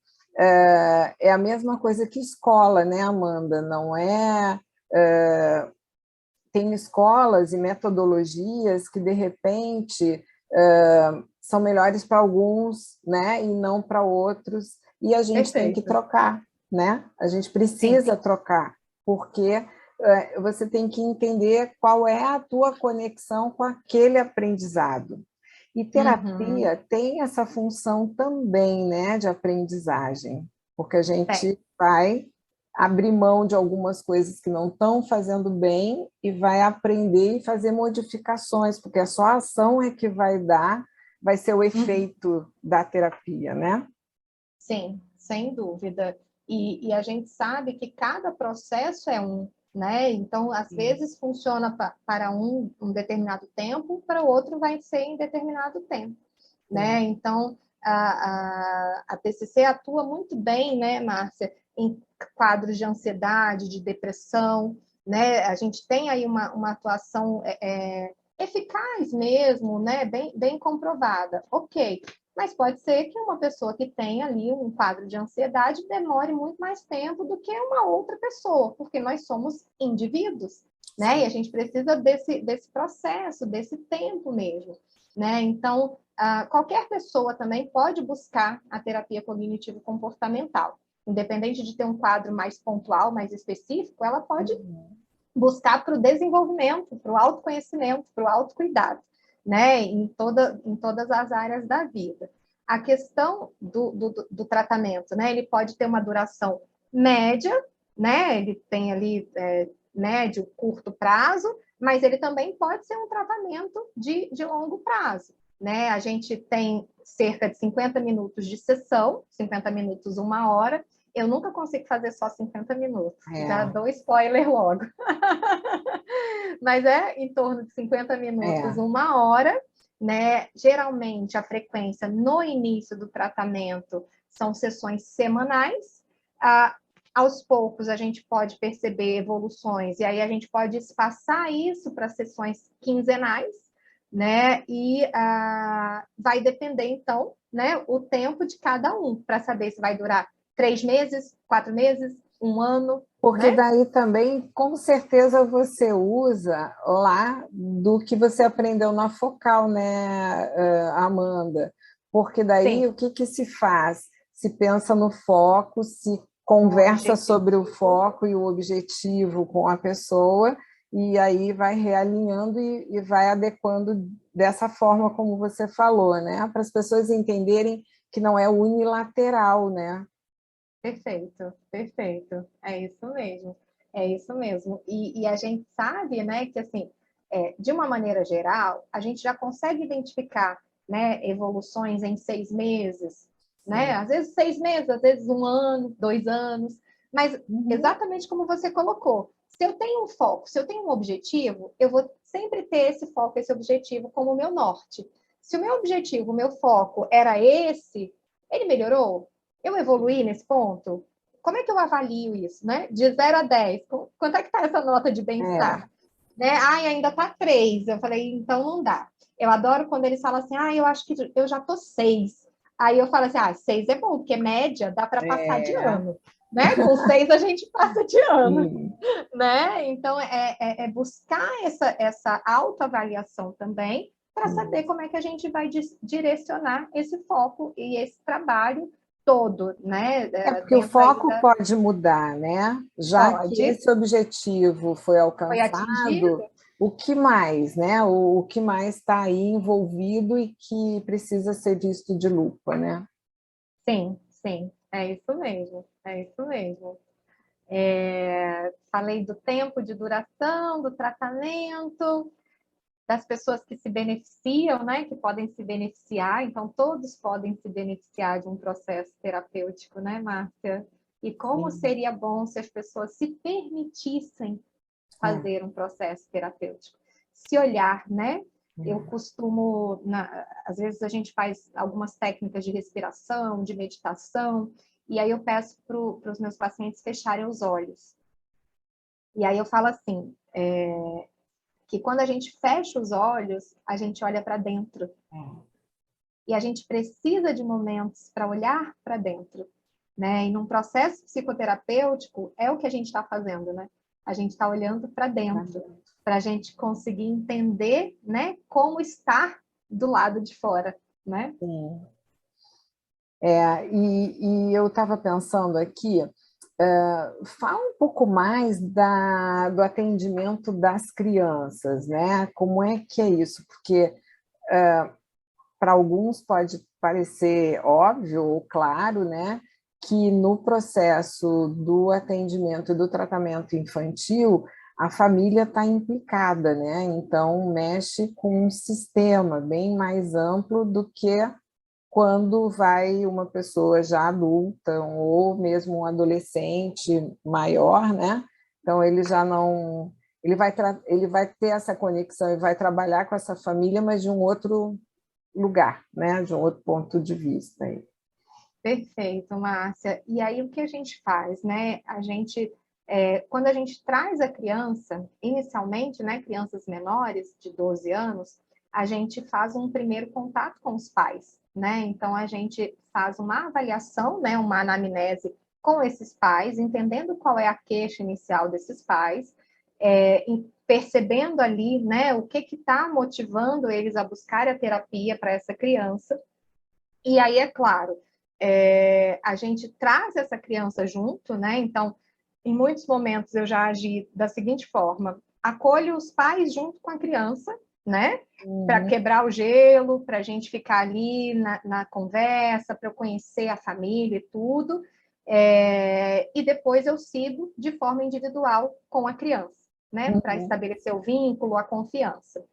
É a mesma coisa que escola, né, Amanda? Não é, tem escolas e metodologias que, de repente, são melhores para alguns, né, e não para outros, e a gente tem que Perfeito. trocar, né? A gente Sim. precisa trocar, porque você tem que entender qual é a tua conexão com aquele aprendizado. E Uhum. terapia tem essa função também, né, de aprendizagem, porque a Tem. gente vai abrir mão de algumas coisas que não estão fazendo bem e vai aprender e fazer modificações, porque só a ação é que vai ser o Uhum. efeito da terapia, né? Sim, sem dúvida. E a gente sabe que cada processo é um, né? Então, às vezes funciona para um determinado tempo, para o outro vai ser em determinado tempo, né? Sim. Então, a TCC atua muito bem, né, Márcia, em quadros de ansiedade, de depressão, né? A gente tem aí uma atuação eficaz mesmo, né? Bem comprovada. Ok, mas pode ser que uma pessoa que tenha ali um quadro de ansiedade demore muito mais tempo do que uma outra pessoa, porque nós somos indivíduos, né? E a gente precisa desse processo, desse tempo mesmo, né? Então, qualquer pessoa também pode buscar a terapia cognitivo-comportamental. Independente de ter um quadro mais pontual, mais específico, ela pode Uhum. buscar para o desenvolvimento, para o autoconhecimento, para o autocuidado, né? Em todas as áreas da vida. A questão do tratamento, né? Ele pode ter uma duração média, né? Ele tem ali médio, curto prazo, mas ele também pode ser um tratamento de longo prazo, né? A gente tem cerca de 50 minutos de sessão, 50 minutos, uma hora. Eu nunca consigo fazer só 50 minutos, já É, dou spoiler logo. Mas é em torno de 50 minutos, é. uma hora, né? Geralmente a frequência no início do tratamento são sessões semanais. Aos poucos a gente pode perceber evoluções, e aí a gente pode espaçar isso para sessões quinzenais, né? E vai depender, então, né, o tempo de cada um, para saber se vai durar 3 meses, 4 meses, um ano, Porque né? daí também, com certeza, você usa lá do que você aprendeu na Focal, né, Amanda? Porque daí Sim, o que que se faz? Se pensa no foco, se no conversa sobre o objetivo. foco e o objetivo com a pessoa, e aí vai realinhando e vai adequando dessa forma como você falou, né? Para as pessoas entenderem que não é unilateral, né? Perfeito, perfeito. É isso mesmo. É isso mesmo. E a gente sabe, né, que assim, de uma maneira geral, a gente já consegue identificar, né, evoluções em 6 meses, né? Sim. Às vezes 6 meses, às vezes um ano, 2 anos, mas Uhum. exatamente como você colocou. Se eu tenho um foco, se eu tenho um objetivo, eu vou sempre ter esse foco, esse objetivo como meu norte. Se o meu objetivo, o meu foco era esse, ele melhorou? Eu evoluí nesse ponto? Como é que eu avalio isso, né? De 0 a 10, quanto é que está essa nota de bem-estar? Né? Ai, ainda está 3. Eu falei, então não dá. Eu adoro quando eles falam assim, eu acho que eu já tô 6. Aí eu falo assim, 6 é bom, porque média dá para passar de ano. Né? Com 6 a gente passa de ano. Né? Então, é buscar essa autoavaliação também para saber como é que a gente vai direcionar esse foco e esse trabalho todo, né? Porque o foco pode mudar, né? Já que esse objetivo foi alcançado, o que mais, né? O que mais está aí envolvido e que precisa ser visto de lupa, né? Sim, sim, é isso mesmo, é isso mesmo. Falei do tempo de duração, do tratamento, das pessoas que se beneficiam, né, que podem se beneficiar, então todos podem se beneficiar de um processo terapêutico, né, Márcia? E como seria bom se as pessoas se permitissem fazer um processo terapêutico, se olhar, né? Eu costumo, às vezes a gente faz algumas técnicas de respiração, de meditação, e aí eu peço para os meus pacientes fecharem os olhos. E aí eu falo assim, que quando a gente fecha os olhos, a gente olha para dentro. E a gente precisa de momentos para olhar para dentro. Né? E num processo psicoterapêutico, é o que a gente está fazendo, né? A gente está olhando para dentro, para a gente conseguir entender, né, como estar do lado de fora, né? Sim. E eu estava pensando aqui, fala um pouco mais do atendimento das crianças, né? Como é que é isso? Porque para alguns pode parecer óbvio ou claro, né, que no processo do atendimento e do tratamento infantil a família está implicada, né? Então mexe com um sistema bem mais amplo do que quando vai uma pessoa já adulta ou mesmo um adolescente maior, né? Então ele já não, ele vai ter essa conexão e vai trabalhar com essa família, mas de um outro lugar, né? De um outro ponto de vista. Perfeito, Márcia. E aí o que a gente faz, né? A gente, quando a gente traz a criança, inicialmente, né, crianças menores de 12 anos, a gente faz um primeiro contato com os pais, né? Então a gente faz uma avaliação, né, uma anamnese com esses pais, entendendo qual é a queixa inicial desses pais, percebendo ali, né, o que está motivando eles a buscar a terapia para essa criança. E aí, é claro, a gente traz essa criança junto, né? Então, em muitos momentos eu já agi da seguinte forma: acolho os pais junto com a criança, né? Para quebrar o gelo, para a gente ficar ali na conversa, para eu conhecer a família e tudo. E depois eu sigo de forma individual com a criança, né? Para estabelecer o vínculo, a confiança.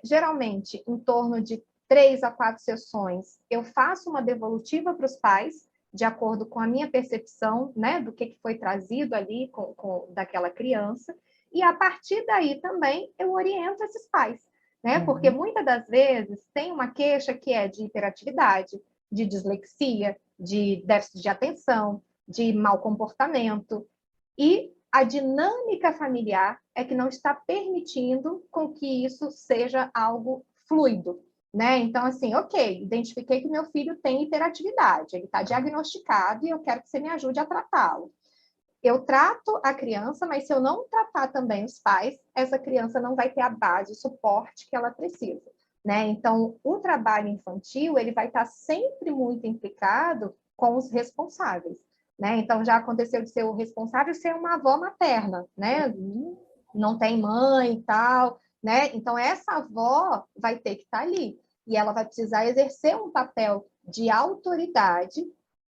Geralmente, em torno de 3 a 4 sessões, eu faço uma devolutiva para os pais, de acordo com a minha percepção, né, do que foi trazido ali daquela criança, e a partir daí também eu oriento esses pais, né, porque muitas das vezes tem uma queixa que é de hiperatividade, de dislexia, de déficit de atenção, de mau comportamento, e a dinâmica familiar é que não está permitindo com que isso seja algo fluido, né? Então, assim, ok, identifiquei que meu filho tem hiperatividade, ele está diagnosticado e eu quero que você me ajude a tratá-lo. Eu trato a criança, mas se eu não tratar também os pais, essa criança não vai ter a base, o suporte que ela precisa, né? Então, o trabalho infantil, ele vai estar sempre muito implicado com os responsáveis, né? Então, já aconteceu de ser o responsável ser uma avó materna, né? Não tem mãe e tal, né? Então, essa avó vai ter que estar ali e ela vai precisar exercer um papel de autoridade,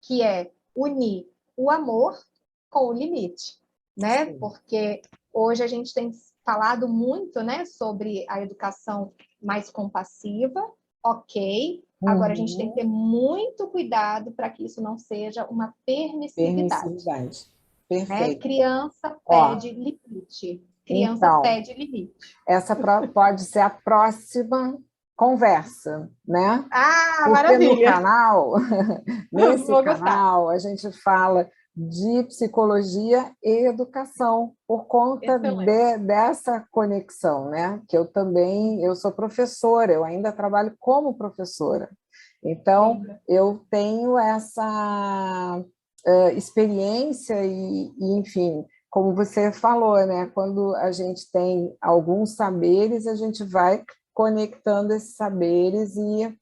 que é unir o amor com o limite, né? Sim. Porque hoje a gente tem falado muito, né, sobre a educação mais compassiva, ok. Agora a gente tem que ter muito cuidado para que isso não seja uma permissividade. Né? Perfeito. Criança Ó, pede limite. Criança então, pede limite. essa pode ser a próxima conversa, né? Ah, Porque no maravilha! canal, nesse Vou gostar. canal, a gente fala de psicologia e educação, por conta Excelente. dessa conexão, né? Que eu sou professora, eu ainda trabalho como professora. Então, Linda. eu tenho essa experiência enfim, como você falou, né? Quando a gente tem alguns saberes, a gente vai conectando esses saberes e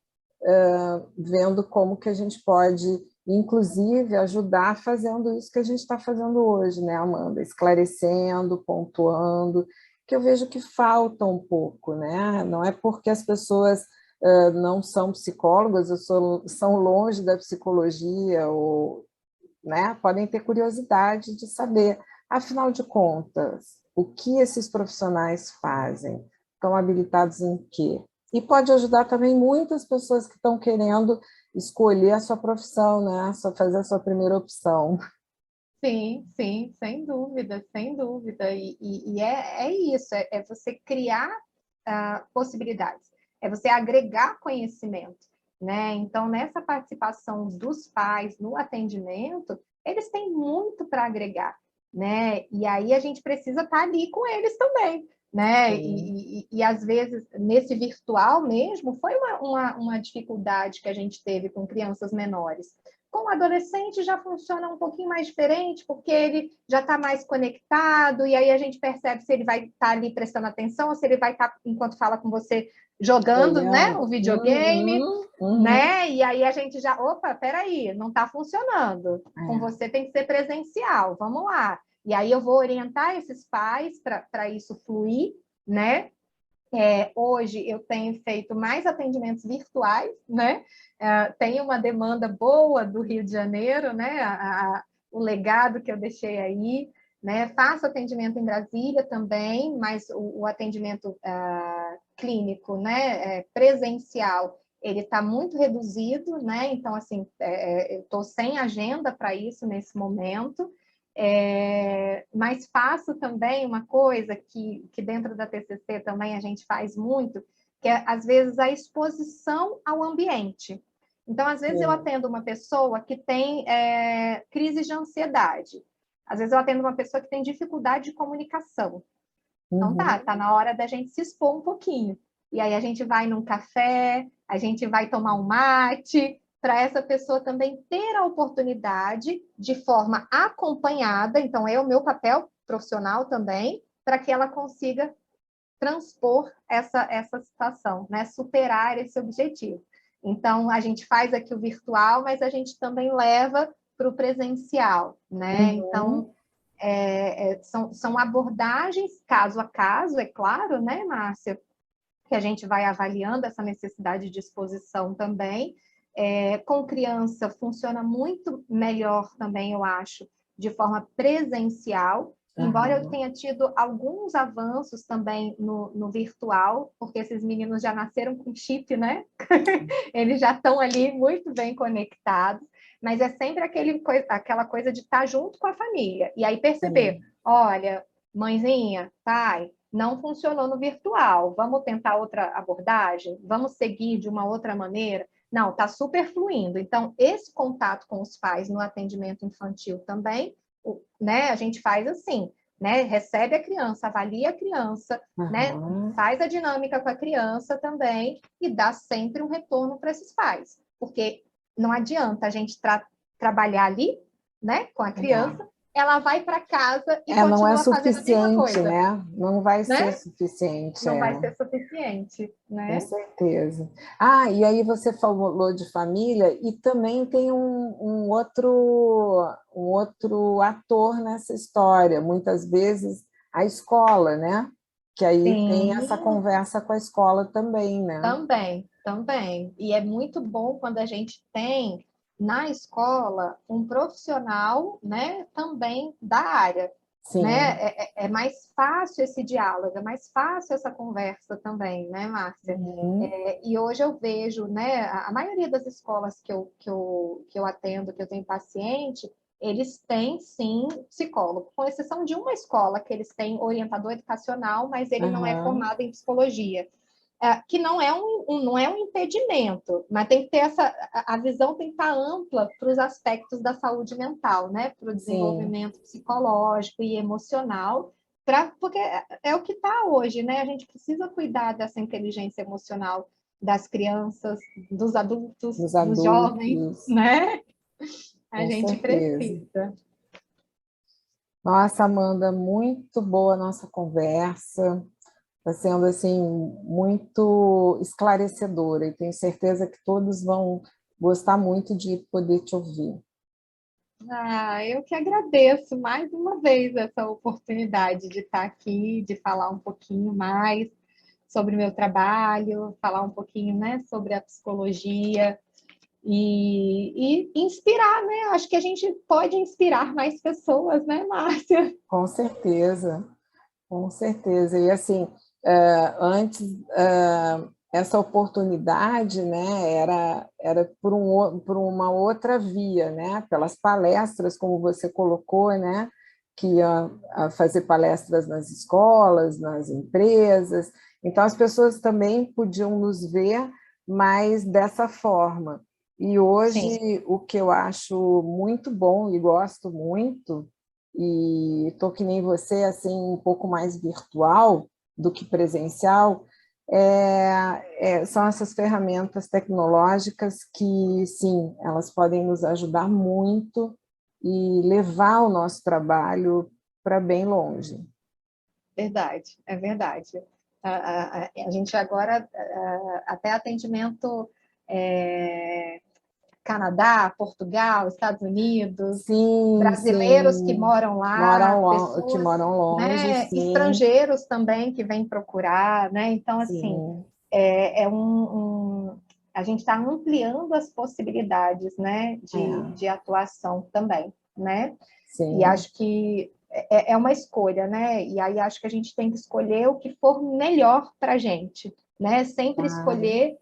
vendo como que a gente pode, inclusive, ajudar fazendo isso que a gente está fazendo hoje, né, Amanda? Esclarecendo, pontuando, que eu vejo que falta um pouco, né? Não é porque as pessoas não são psicólogas, são longe da psicologia, ou, né, podem ter curiosidade de saber, afinal de contas, o que esses profissionais fazem? Estão habilitados em quê? E pode ajudar também muitas pessoas que estão querendo escolher a sua profissão, né? Fazer a sua primeira opção. Sim, sim, sem dúvida, sem dúvida. E é isso, é você criar possibilidades, é você agregar conhecimento, né? Então, nessa participação dos pais no atendimento, eles têm muito para agregar, né? E aí a gente precisa estar ali com eles também, né? Sim. E às vezes, nesse virtual mesmo, foi uma dificuldade que a gente teve com crianças menores. Com o adolescente já funciona um pouquinho mais diferente, porque ele já está mais conectado, e aí a gente percebe se ele vai estar ali prestando atenção, ou se ele vai estar, enquanto fala com você, jogando, né, o Olhando. videogame, Uhum, uhum. né? E aí a gente já, opa, peraí, não está funcionando. Com É. você tem que ser presencial, vamos lá. E aí eu vou orientar esses pais para isso fluir, né? Hoje eu tenho feito mais atendimentos virtuais, né? Tem uma demanda boa do Rio de Janeiro, né? O legado que eu deixei aí, né? Faço atendimento em Brasília também, mas o atendimento clínico, né? Presencial, ele está muito reduzido, né? Então, assim, eu estou sem agenda para isso nesse momento. Mas faço também uma coisa que dentro da TCC também a gente faz muito, que é, às vezes, a exposição ao ambiente. Então, às vezes, eu Sim. atendo uma pessoa que tem crise de ansiedade. Às vezes, eu atendo uma pessoa que tem dificuldade de comunicação. Então, tá Uhum. na hora da gente se expor um pouquinho. E aí a gente vai num café, a gente vai tomar um mate, para essa pessoa também ter a oportunidade de forma acompanhada, então é o meu papel profissional também, para que ela consiga transpor essa situação, né? Superar esse objetivo. Então, a gente faz aqui o virtual, mas a gente também leva para o presencial, né? Uhum. Então, são abordagens caso a caso, é claro, né, Márcia? Que a gente vai avaliando essa necessidade de exposição também. Com criança funciona muito melhor também, eu acho, de forma presencial, embora eu Aham. tenha tido alguns avanços também no virtual, porque esses meninos já nasceram com chip, né? Eles já estão ali muito bem conectados, mas é sempre aquela coisa de estar junto com a família. E aí perceber, Sim. olha, mãezinha, pai, não funcionou no virtual, vamos tentar outra abordagem? Vamos seguir de uma outra maneira? Não, está super fluindo. Então, esse contato com os pais no atendimento infantil também, né, a gente faz assim, né, recebe a criança, avalia a criança, né, Aham. faz a dinâmica com a criança também e dá sempre um retorno para esses pais, porque não adianta a gente trabalhar ali, né, com a criança, ela vai para casa e Não é continua fazendo a mesma suficiente, coisa, né? Não vai ser né? suficiente, Não vai é. ser suficiente, Com né? certeza. Ah, e aí você falou de família e também tem um outro ator nessa história, muitas vezes a escola, né? Que aí tem essa Sim, conversa com a escola também, né? também, também. E é muito bom quando a gente tem na escola um profissional, né, também da área, né? Sim. É mais fácil esse diálogo, é mais fácil essa conversa também, né, Márcia? Uhum. E hoje eu vejo, né, a maioria das escolas que eu atendo, que eu tenho paciente, eles têm, sim, psicólogo, com exceção de uma escola que eles têm orientador educacional, mas ele não é Aham. formado em psicologia. Que não é não é um impedimento, mas tem que ter a visão tem que estar ampla para os aspectos da saúde mental, né? Para o Sim, desenvolvimento psicológico e emocional, porque é o que está hoje, né? A gente precisa cuidar dessa inteligência emocional das crianças, dos adultos, dos dos jovens, adultos, né? A com gente certeza. precisa. Nossa, Amanda, muito boa a nossa conversa. Está sendo assim muito esclarecedora e tenho certeza que todos vão gostar muito de poder te ouvir. Eu que agradeço mais uma vez essa oportunidade de estar aqui, de falar um pouquinho mais sobre o meu trabalho, falar um pouquinho, né, sobre a psicologia e inspirar, né? Acho que a gente pode inspirar mais pessoas, né, Márcia? Com certeza, com certeza. E assim, antes essa oportunidade, né, era por uma outra via, né, pelas palestras, como você colocou, né, que ia a fazer palestras nas escolas, nas empresas. Então, as pessoas também podiam nos ver mais dessa forma. E Sim, hoje, o que eu acho muito bom e gosto muito, e estou que nem você, assim, um pouco mais virtual do que presencial, são essas ferramentas tecnológicas que, sim, elas podem nos ajudar muito e levar o nosso trabalho para bem longe. verdade, é verdade. A gente agora, até atendimento Canadá, Portugal, Estados Unidos, Sim, brasileiros que sim, moram lá, que pessoas, moram longe, né, sim, estrangeiros também que vêm procurar, né? Então, assim, sim, a gente está ampliando as possibilidades, né, é, de atuação também, né? E sim, acho que é uma escolha, né? E aí acho que a gente tem que escolher o que for melhor para a gente, né? Sempre claro. escolher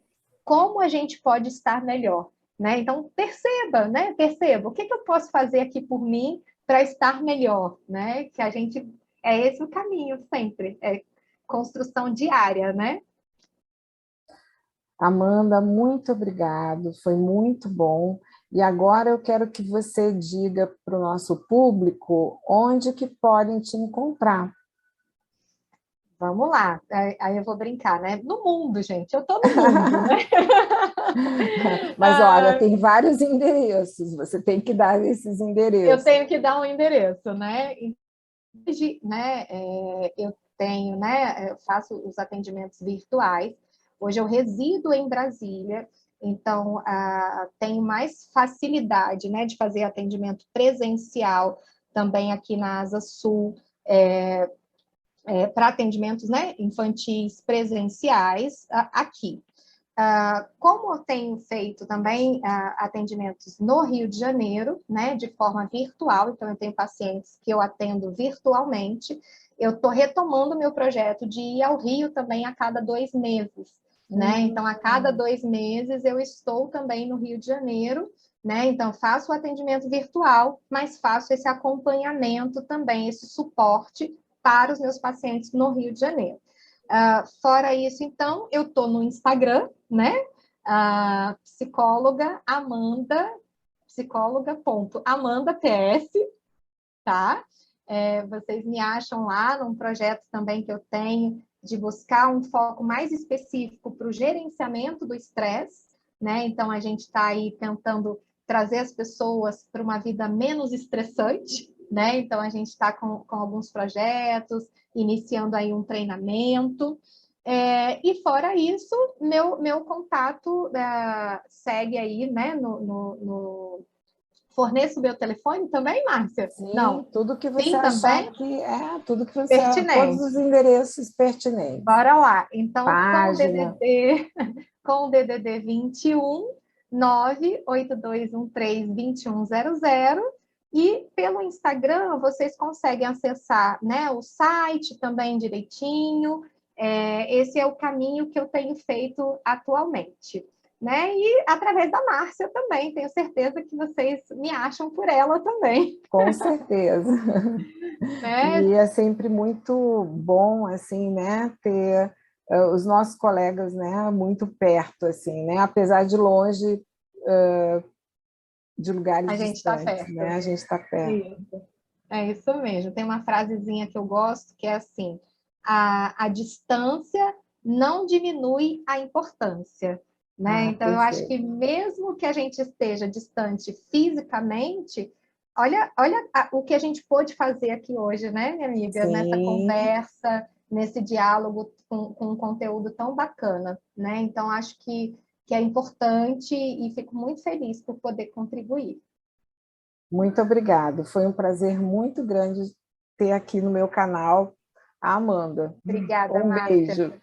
como a gente pode estar melhor, né? Então perceba, né? Perceba o que eu posso fazer aqui por mim para estar melhor, né? Que a gente é esse o caminho sempre, é construção diária, né? Amanda, muito obrigado, foi muito bom. E agora eu quero que você diga para o nosso público onde que podem te encontrar. Vamos lá, aí eu vou brincar, né? No mundo, gente, eu estou no mundo, né? Mas olha, Ah, tem vários endereços, você tem que dar esses eu endereços. tenho que dar um endereço, né? Hoje, né, eu tenho, né, eu faço os atendimentos virtuais. Hoje eu resido em Brasília, então tenho mais facilidade, né, de fazer atendimento presencial também aqui na Asa Sul, para atendimentos, né, infantis presenciais aqui. Como eu tenho feito também atendimentos no Rio de Janeiro, né, de forma virtual, então eu tenho pacientes que eu atendo virtualmente, eu estou retomando meu projeto de ir ao Rio também a cada 2 meses, né? Então, a cada Hum, 2 meses eu estou também no Rio de Janeiro, né? Então, faço o atendimento virtual, mas faço esse acompanhamento também, esse suporte para os meus pacientes no Rio de Janeiro. Fora isso, então, eu estou no Instagram, né? Psicóloga Amanda, psicóloga.amandaps, tá? Vocês me acham lá num projeto também que eu tenho de buscar um foco mais específico para o gerenciamento do estresse, né? Então, a gente está aí tentando trazer as pessoas para uma vida menos estressante, né? Então, a gente está com alguns projetos, iniciando aí um treinamento. E fora isso, meu contato segue aí, né, Forneço o meu telefone também, Márcia? sim, Não. tudo que você Sim, achar também? tudo que você, todos os Pertinente. endereços pertinentes. Bora lá. Então, com o Página, DDD, com o DDD 21 982132100 e pelo Instagram vocês conseguem acessar, né, o site também direitinho. Esse é o caminho que eu tenho feito atualmente. né? E através da Márcia também, tenho certeza que vocês me acham por ela também, Com certeza. né? E é sempre muito bom, assim, né, ter os nossos colegas, né, muito perto, assim, né, apesar de longe, de lugares A gente está distantes, perto. né, a gente está perto. Isso. É isso mesmo. Tem uma frasezinha que eu gosto que é assim: a distância não diminui a importância, né? Ah, Então, eu acho que perfeito. mesmo que a gente esteja distante fisicamente, olha o que a gente pôde fazer aqui hoje, né, minha amiga? Nessa Sim, conversa, nesse diálogo com um conteúdo tão bacana, né? Então, acho que é importante e fico muito feliz por poder contribuir. muito obrigado. Foi um prazer muito grande ter aqui no meu canal a Amanda. Obrigada, Um Márcia. beijo.